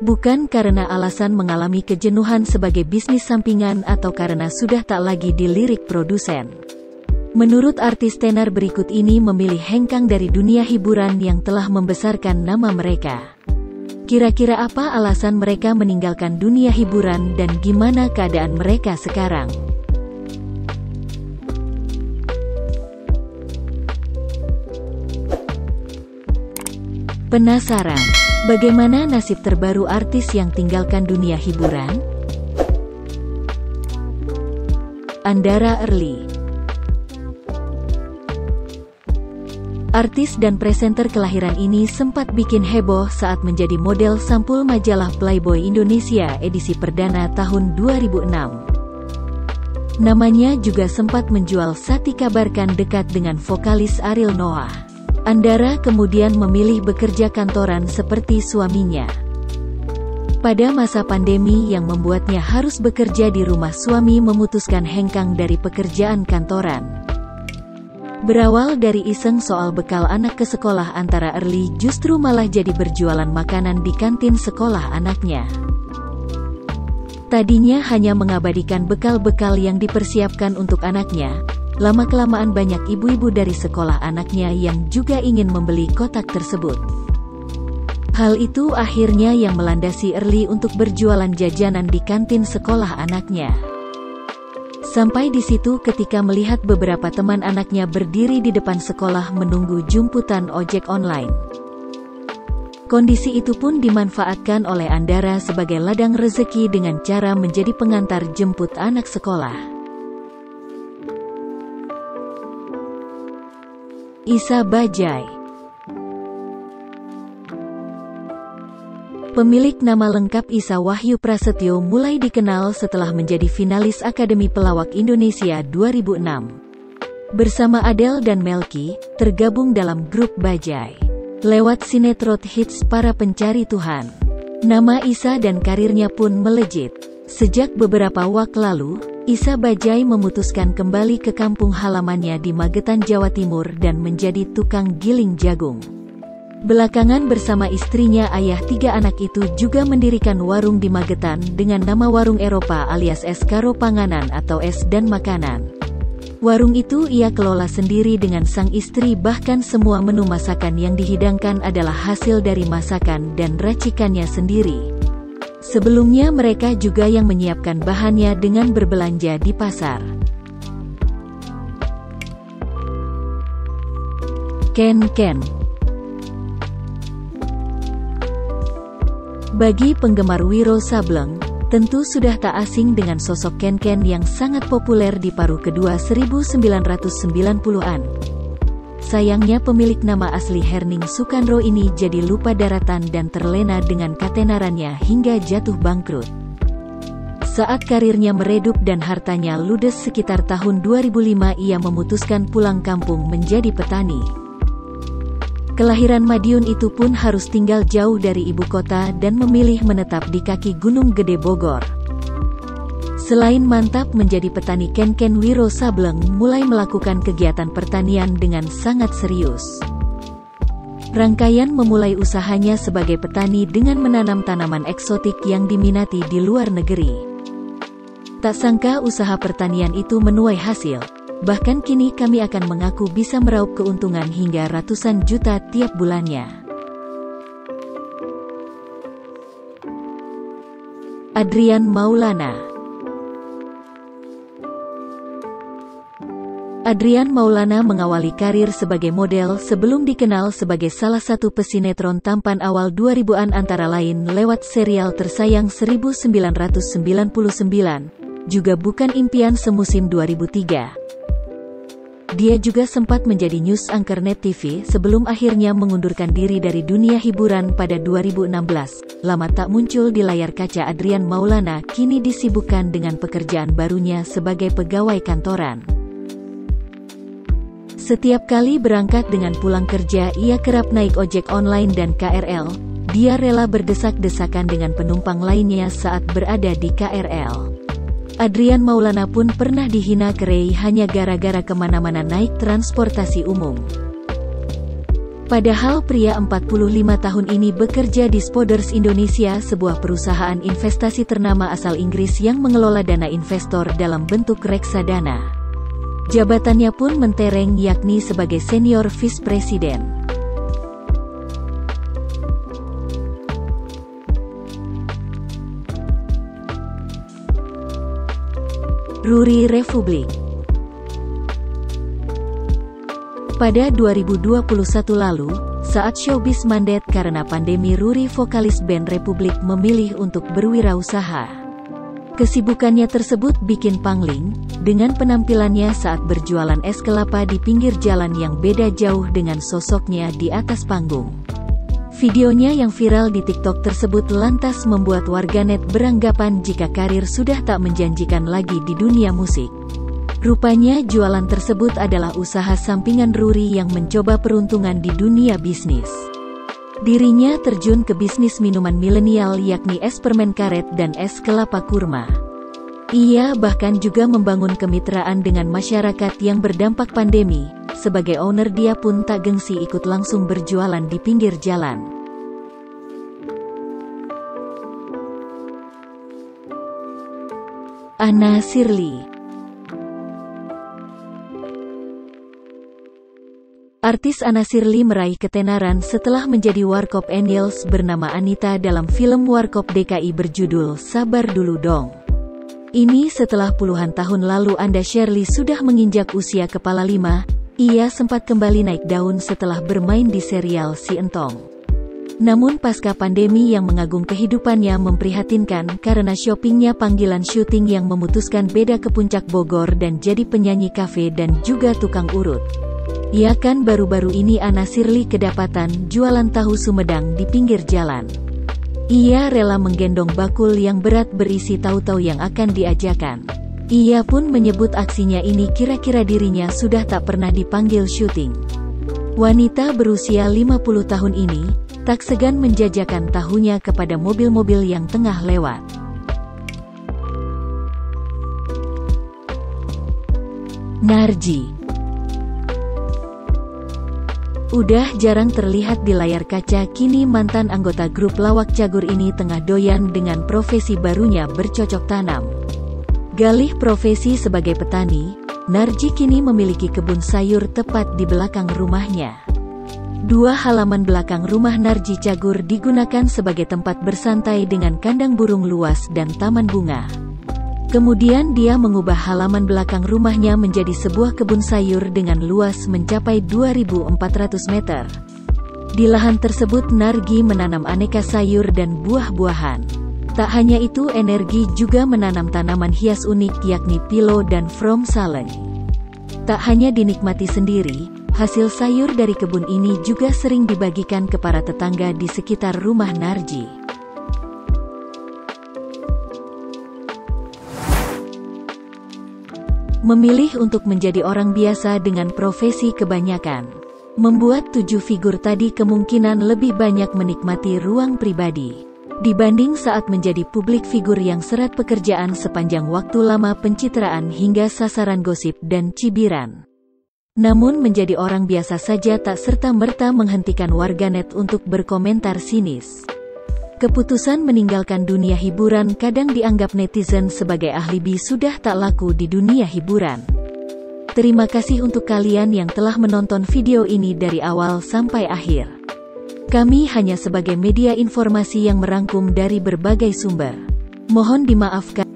Bukan karena alasan mengalami kejenuhan sebagai bisnis sampingan atau karena sudah tak lagi dilirik produsen. Menurut artis tenar berikut ini memilih hengkang dari dunia hiburan yang telah membesarkan nama mereka. Kira-kira apa alasan mereka meninggalkan dunia hiburan dan gimana keadaan mereka sekarang? Penasaran? Bagaimana nasib terbaru artis yang tinggalkan dunia hiburan? Andara Early. Artis dan presenter kelahiran ini sempat bikin heboh saat menjadi model sampul majalah Playboy Indonesia edisi perdana tahun 2006. Namanya juga sempat menjual saat dikabarkan dekat dengan vokalis Ariel Noah. Andara kemudian memilih bekerja kantoran seperti suaminya. Pada masa pandemi yang membuatnya harus bekerja di rumah, suami memutuskan hengkang dari pekerjaan kantoran. Berawal dari iseng soal bekal anak ke sekolah, Andara Early justru malah jadi berjualan makanan di kantin sekolah anaknya. Tadinya hanya mengabadikan bekal-bekal yang dipersiapkan untuk anaknya. Lama-kelamaan banyak ibu-ibu dari sekolah anaknya yang juga ingin membeli kotak tersebut. Hal itu akhirnya yang melandasi Early untuk berjualan jajanan di kantin sekolah anaknya. Sampai di situ ketika melihat beberapa teman anaknya berdiri di depan sekolah menunggu jemputan ojek online. Kondisi itu pun dimanfaatkan oleh Andara sebagai ladang rezeki dengan cara menjadi pengantar jemput anak sekolah. Isa Bajaj. Pemilik nama lengkap Isa Wahyu Prasetyo mulai dikenal setelah menjadi finalis Akademi Pelawak Indonesia 2006. Bersama Adele dan Melky, tergabung dalam grup Bajaj. Lewat sinetron hits Para Pencari Tuhan. Nama Isa dan karirnya pun melejit. Sejak beberapa waktu lalu, Isa Bajaj memutuskan kembali ke kampung halamannya di Magetan, Jawa Timur dan menjadi tukang giling jagung. Belakangan bersama istrinya, ayah 3 anak itu juga mendirikan warung di Magetan dengan nama Warung Eropa alias Es Karo Panganan atau es dan makanan. Warung itu ia kelola sendiri dengan sang istri, bahkan semua menu masakan yang dihidangkan adalah hasil dari masakan dan racikannya sendiri. Sebelumnya mereka juga yang menyiapkan bahannya dengan berbelanja di pasar. Ken. Bagi penggemar Wiro Sableng, tentu sudah tak asing dengan sosok Ken yang sangat populer di paruh kedua 1990-an. Sayangnya pemilik nama asli Herning Sukanro ini jadi lupa daratan dan terlena dengan ketenarannya hingga jatuh bangkrut. Saat karirnya meredup dan hartanya ludes sekitar tahun 2005, ia memutuskan pulang kampung menjadi petani. Kelahiran Madiun itu pun harus tinggal jauh dari ibu kota dan memilih menetap di kaki Gunung Gede Bogor. Selain mantap menjadi petani, Ken Wiro Sableng mulai melakukan kegiatan pertanian dengan sangat serius. Rangkaian memulai usahanya sebagai petani dengan menanam tanaman eksotik yang diminati di luar negeri. Tak sangka usaha pertanian itu menuai hasil. Bahkan kini kami akan mengaku bisa meraup keuntungan hingga ratusan juta tiap bulannya. Adrian Maulana. Adrian Maulana mengawali karir sebagai model sebelum dikenal sebagai salah satu pesinetron tampan awal 2000-an, antara lain lewat serial Tersayang 1999, juga Bukan Impian semusim 2003. Dia juga sempat menjadi news anchor Net TV sebelum akhirnya mengundurkan diri dari dunia hiburan pada 2016. Lama tak muncul di layar kaca, Adrian Maulana kini disibukkan dengan pekerjaan barunya sebagai pegawai kantoran. Setiap kali berangkat dengan pulang kerja, ia kerap naik ojek online dan KRL. Dia rela berdesak-desakan dengan penumpang lainnya saat berada di KRL. Adrian Maulana pun pernah dihina Carey hanya gara-gara kemana-mana naik transportasi umum. Padahal pria 45 tahun ini bekerja di Spoders Indonesia, sebuah perusahaan investasi ternama asal Inggris yang mengelola dana investor dalam bentuk reksadana. Jabatannya pun mentereng, yakni sebagai Senior Vice President. Ruri Republik. Pada 2021 lalu, saat showbiz mandet karena pandemi, Ruri, vokalis band Republik, memilih untuk berwirausaha. Kesibukannya tersebut bikin pangling, dengan penampilannya saat berjualan es kelapa di pinggir jalan yang beda jauh dengan sosoknya di atas panggung. Videonya yang viral di TikTok tersebut lantas membuat warganet beranggapan jika karir sudah tak menjanjikan lagi di dunia musik. Rupanya jualan tersebut adalah usaha sampingan Ruri yang mencoba peruntungan di dunia bisnis. Dirinya terjun ke bisnis minuman milenial, yakni es permen karet dan es kelapa kurma. Ia bahkan juga membangun kemitraan dengan masyarakat yang berdampak pandemi. Sebagai owner, dia pun tak gengsi ikut langsung berjualan di pinggir jalan. Anna Shirley. Artis Anna Shirley meraih ketenaran setelah menjadi Warkop Angels bernama Anita dalam film Warkop DKI berjudul Sabar Dulu Dong. Ini setelah puluhan tahun lalu Anna Shirley sudah menginjak usia kepala 5. Ia sempat kembali naik daun setelah bermain di serial Si Entong. Namun pasca pandemi yang mengagung kehidupannya memprihatinkan karena shoppingnya panggilan syuting yang memutuskan beda ke Puncak Bogor dan jadi penyanyi kafe dan juga tukang urut. Ya kan, baru-baru ini Anna Shirley kedapatan jualan tahu Sumedang di pinggir jalan. Ia rela menggendong bakul yang berat berisi tahu-tahu yang akan diajakan. Ia pun menyebut aksinya ini kira-kira dirinya sudah tak pernah dipanggil syuting. Wanita berusia 50 tahun ini tak segan menjajakan tahunya kepada mobil-mobil yang tengah lewat. Narji. Udah jarang terlihat di layar kaca, kini mantan anggota grup lawak Cagur ini tengah doyan dengan profesi barunya bercocok tanam. Galih profesi sebagai petani, Narji kini memiliki kebun sayur tepat di belakang rumahnya. 2 halaman belakang rumah Narji Cagur digunakan sebagai tempat bersantai dengan kandang burung luas dan taman bunga. Kemudian dia mengubah halaman belakang rumahnya menjadi sebuah kebun sayur dengan luas mencapai 2.400 meter. Di lahan tersebut Narji menanam aneka sayur dan buah-buahan. Tak hanya itu, Energi juga menanam tanaman hias unik yakni Pilo dan From Saleh. Tak hanya dinikmati sendiri, hasil sayur dari kebun ini juga sering dibagikan ke para tetangga di sekitar rumah Narji. Memilih untuk menjadi orang biasa dengan profesi kebanyakan, membuat 7 figur tadi kemungkinan lebih banyak menikmati ruang pribadi dibanding saat menjadi publik figur yang seret pekerjaan sepanjang waktu lama, pencitraan hingga sasaran gosip dan cibiran. Namun menjadi orang biasa saja tak serta-merta menghentikan warganet untuk berkomentar sinis. Keputusan meninggalkan dunia hiburan kadang dianggap netizen sebagai alibi sudah tak laku di dunia hiburan. Terima kasih untuk kalian yang telah menonton video ini dari awal sampai akhir. Kami hanya sebagai media informasi yang merangkum dari berbagai sumber. Mohon dimaafkan.